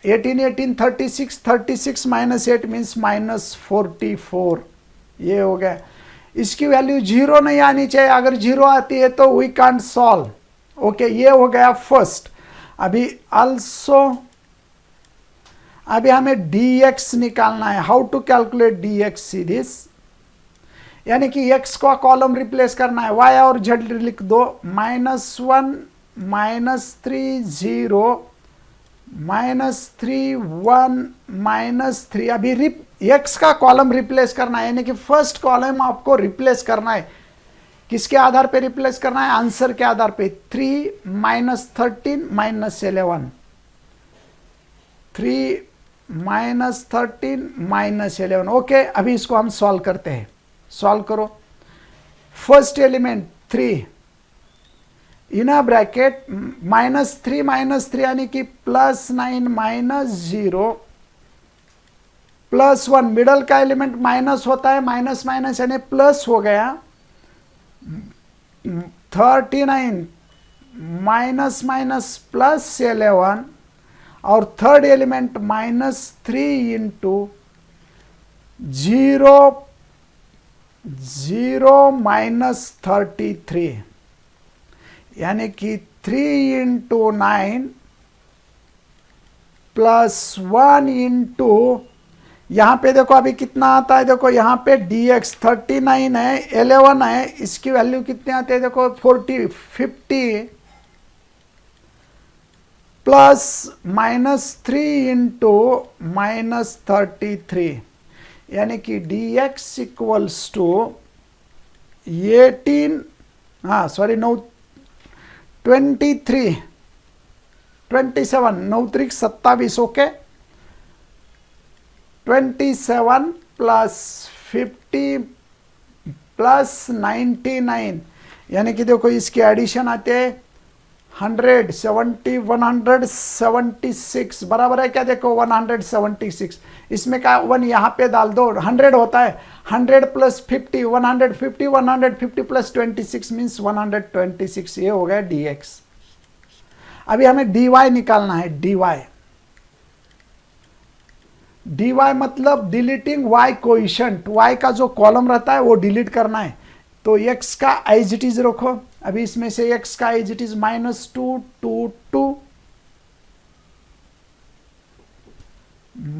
18 18 36 36 -8 मीन्स -44. ये हो गया. इसकी वैल्यू 0 नहीं आनी चाहिए. अगर 0 आती है तो वी कांट सॉल्व. ओके ये हो गया फर्स्ट. अभी अल्सो अभी हमें dx निकालना है. How to calculate dx? See this यानी कि x का कॉलम रिप्लेस करना है. y और z लिख दो. -1 -3 0 -3 1 -3. अभी x का कॉलम रिप्लेस करना है यानी कि फर्स्ट कॉलम आपको रिप्लेस करना है. किसके आधार पे रिप्लेस करना है? आंसर के आधार पे. 3 -13 -11 3 -13 -11. ओके अभी इसको हम सॉल्व करते हैं. सॉल्व करो. First element 3 in a bracket -3 यानी कि +9 -0 +1 मिडल का एलिमेंट माइनस होता है. माइनस माइनस यानी प्लस हो गया. 39 माइनस माइनस प्लस 11 और थर्ड एलिमेंट -3 इंटू 0 -33, यानी कि 3 इंटू 9 प्लस 1 इंटू, यहाँ पे देखो अभी कितना आता है, देखो यहाँ पे dx 39 है, 11 है, इसकी वैल्यू कितने आते हैं देखो 50 प्लस -3 इंटू -33, यानी कि dx इक्वल्स टू 18, हाँ सॉरी 27 9 त्रिक 27, ओके 27 प्लस 50 प्लस 99, यानी कि देखो इसके एडिशन आते हैं 176 बराबर है क्या, देखो 176, इसमें का 1 यहाँ पे डाल दो, 100 होता है, 100 प्लस 50 150, 150 प्लस 26 मीन्स 126, ये हो गया dx। अभी हमें dy निकालना है, dy मतलब डिलीटिंग y कोइशेंट, y का जो कॉलम रहता है वो डिलीट करना है, तो x का एज इट इज रखो, अभी इसमें से x का एज इट इज -2 2 2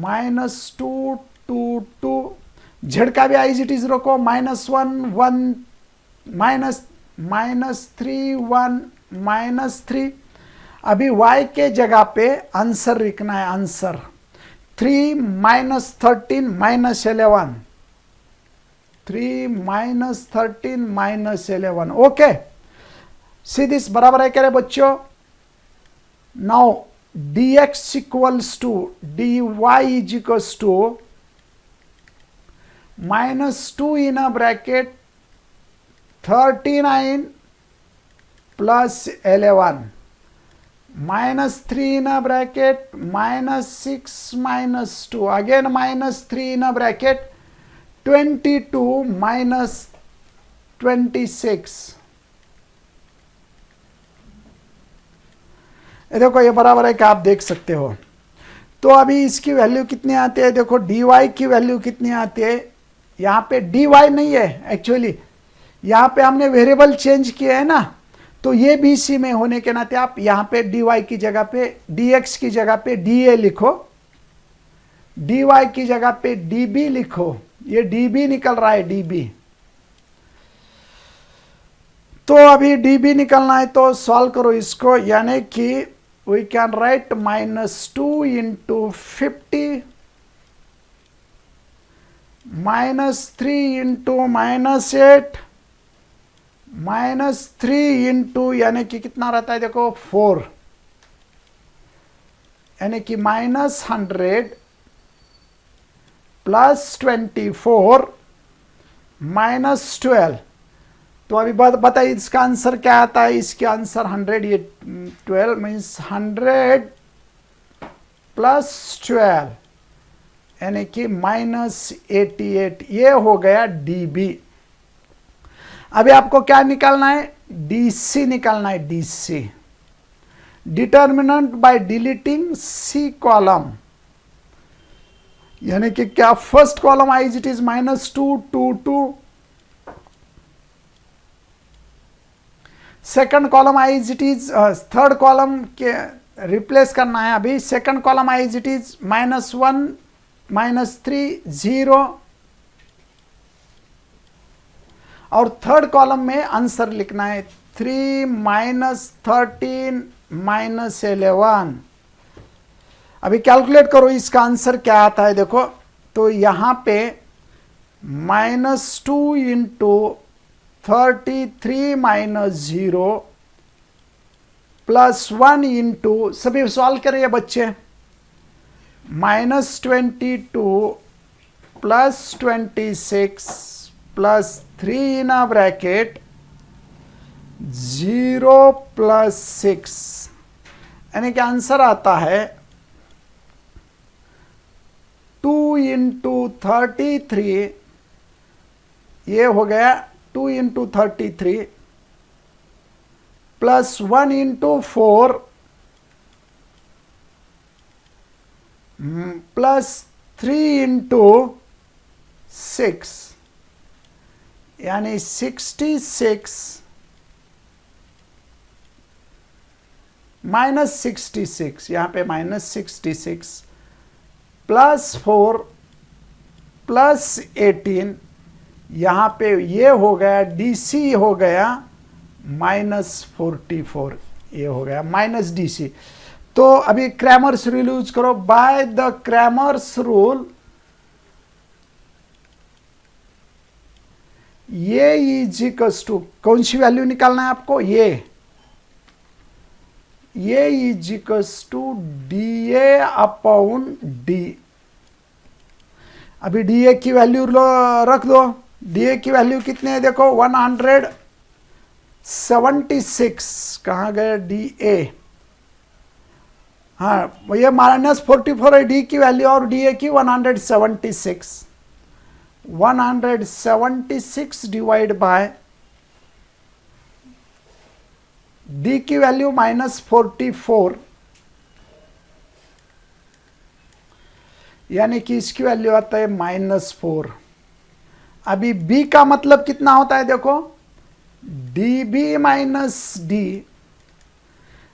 -2 2 2, z का भी एज इट इज रखो -1 1 -3 1 -3, अभी y के जगह पे आंसर लिखना है, आंसर 3 -13 -11, 3 -13 -11, ओके सी दिस बराबर है क्या रे बच्चों। Now dx equals to dy is equals to -2 in a bracket 39 प्लस 11 -3 in a bracket -6 -2 again -3 in a bracket 22 -26, देखो ये बराबर है कि आप देख सकते हो। तो अभी इसकी वैल्यू कितनी आती है, देखो dy की वैल्यू कितनी आती है, यहाँ पे dy नहीं है एक्चुअली, यहाँ पे हमने वेरिएबल चेंज किया है ना, तो ये BC में होने के नाते आप यहाँ पे dy की जगह पे dx की जगह पे dA लिखो, dy की जगह पे dB लिखो, ये dB निकल रहा है dB। तो अभी dB निकलना है तो सॉल्व करो इसको, यानी कि we can write -2 into 50 -3 into -8 -3 into, यानी कि कितना रहता है देखो 4, यानी कि -100 प्लस 24 -12, तो अभी बताइए इसका आंसर क्या आता है, इसका आंसर 100, ये 12 मीन्स 100 प्लस 12, यानी कि -88, ये हो गया dB। अभी आपको क्या निकालना है, DC निकालना है, DC determinant by deleting C column, यानी कि क्या first column as it is -2 2 2, second column as it is, third column के रिप्लेस करना है, अभी second column as it is -1 -3 0, और थर्ड कॉलम में आंसर लिखना है 3 -13 -11। अभी कैलकुलेट करो इसका आंसर क्या आता है, देखो तो यहाँ पे -2 इंटू 33 -0 प्लस 1 इंटू, सभी सॉल्व करिए बच्चे, -22 plus 26 plus 3 in a bracket 0 plus 6, यानी कि आंसर आता है 2 इंटू 33, ये हो गया 2 into 33 plus 1 into 4 plus 3 into 6 यानी 66 माइनस 66, यहाँ पे माइनस 66 प्लस 4 प्लस 18, यहाँ पे ये हो गया डीसी हो गया -44, ये हो गया माइनस डीसी। तो अभी क्रैमर्स रूल यूज करो। बाय द क्रैमर्स रूल ये इज इक्वल्स टू, कौन सी वैल्यू निकालना है आपको, ये is equals to d a upon d. अभी डी ए की वैल्यू रख दो। डी ए की वैल्यू कितने है देखो, 176। कहाँ गए डी ए, हाँ ये -44 है डी की वैल्यू, और डी ए की 176। 176 डिवाइड बाय डी की वैल्यू -44, यानी कि इसकी वैल्यू आता है -4। अभी बी का मतलब कितना होता है देखो, डी बी माइनस डी।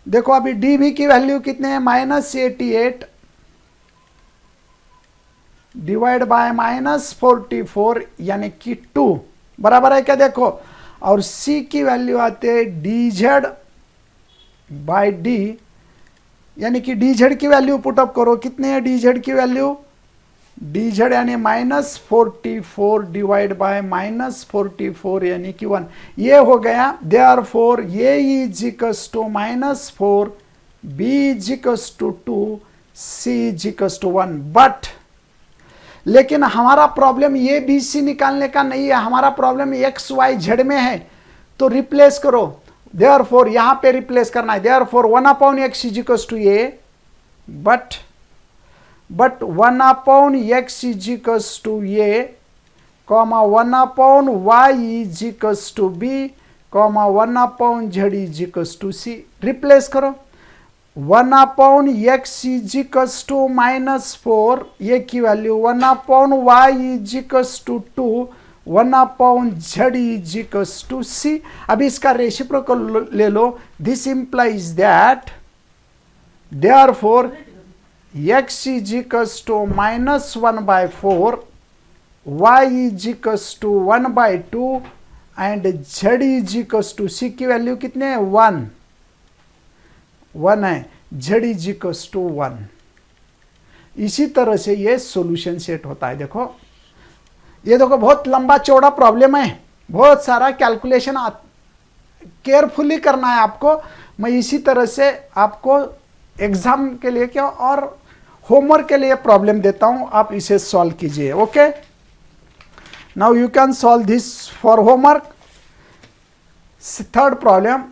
देखो अभी डी बी की वैल्यू कितने है, -88 डिवाइड बाय -44 यानी कि 2 बराबर है क्या देखो। और सी की वैल्यू आते है डी जेड बाय डी, यानी कि डी जेड की वैल्यू पुटअप करो, कितने है डी जेड की वैल्यू, डी जेड यानी -44 डिवाइड बाय -44 यानी कि 1, ये हो गया। Therefore a is equals to -4, b is equals to 2, c is equals to 1। But लेकिन हमारा प्रॉब्लम ये बी सी निकालने का नहीं है, हमारा प्रॉब्लम एक्स वाई जेड में है। तो रिप्लेस करो, देयरफॉर यहां पे रिप्लेस करना है। Therefore 1/x is equals to A, but 1/x is equals to A, 1/y is equals to B, 1/z is equals to C. Replace करो। 1/x इज इक्वल्स टू -4, ये की value 1/y is equals to 2, 1/z is equals to C. अभी इसका reciprocal ले लो। This implies that therefore x is equals to -1/4, y is equals to 1/2 and z is equals to, सी की value कितने है 1 है, z इज इक्वल्स टू 1। इसी तरह से ये सॉल्यूशन सेट होता है। देखो ये देखो बहुत लंबा चौड़ा प्रॉब्लम है, बहुत सारा कैलकुलेशन केयरफुली करना है आपको। मैं इसी तरह से आपको एग्जाम के लिए क्या और होमवर्क के लिए प्रॉब्लम देता हूं, आप इसे सॉल्व कीजिए। Okay, now you can solve this for homework. Third problem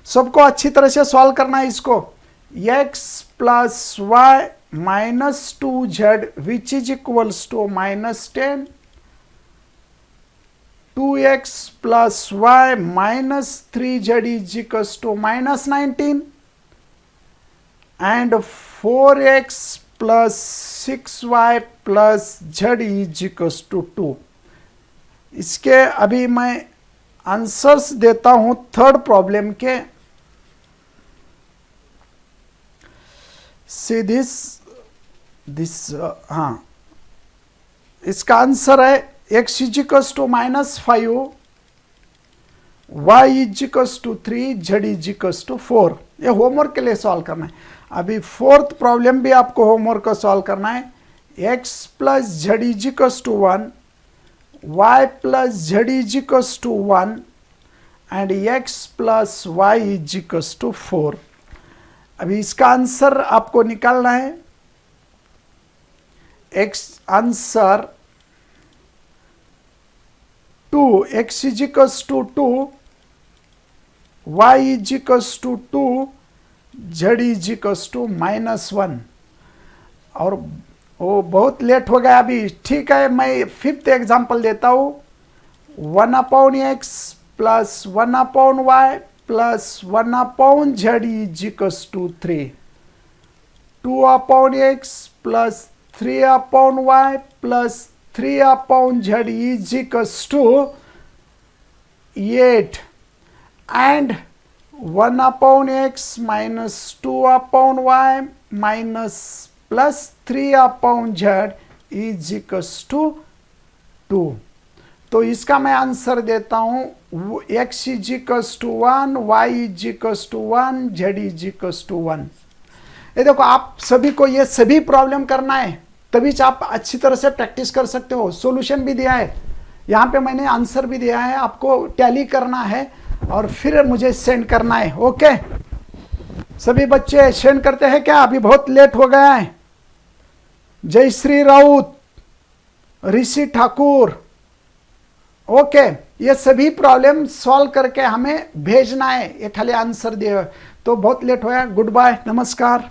सबको अच्छी तरह से सॉल्व करना है इसको। x plus y -2z which is equals to -10, 2x plus y -3z is equals to -19 and 4x plus 6y plus z is equals to 2। इसके अभी मैं आंसर्स देता हूं थर्ड प्रॉब्लम के। सी दिस हाँ, इसका आंसर है x is equals to -5, y is equals to 3, z is equals to 4। ये होमवर्क के लिए सॉल्व करना है। अभी फोर्थ प्रॉब्लम भी आपको होमवर्क को सॉल्व करना है। x plus z is equals to 1, y plus z is equals to 1 and x plus y is equals to 4। अभी इसका आंसर आपको निकालना है। x answer 2, x is equals to 2, y is equals to 2, z is equals to -1। और वो बहुत late हो गया अभी, ठीक है मैं फिफ्थ एग्जाम्पल देता हूँ। 1 upon x plus 1 upon y plus 1 upon z is equals to 3, 2 upon x plus 3 upon y plus 3 upon z is equals to 8 and 1 upon x minus 2 upon y minus plus 3 upon z is equals to 2। तो इसका मैं answer देता हूं x is equals to 1, y is equals to 1, z is equals to 1। ये देखो, आप सभी को ये सभी प्रॉब्लम करना है, तभी आप अच्छी तरह से प्रैक्टिस कर सकते हो। सॉल्यूशन भी दिया है, यहाँ पे मैंने आंसर भी दिया है, आपको टैली करना है और फिर मुझे सेंड करना है। ओके, सभी बच्चे सेंड करते हैं क्या? अभी बहुत लेट हो गया है। जय श्री राउत, ऋषि ठाकुर, ओके, ये सभी प्रॉब्लम सॉल्व करके हमें भेजना है, ये खाली आंसर दिए। तो बहुत लेट हो गया, गुड बाय, नमस्कार।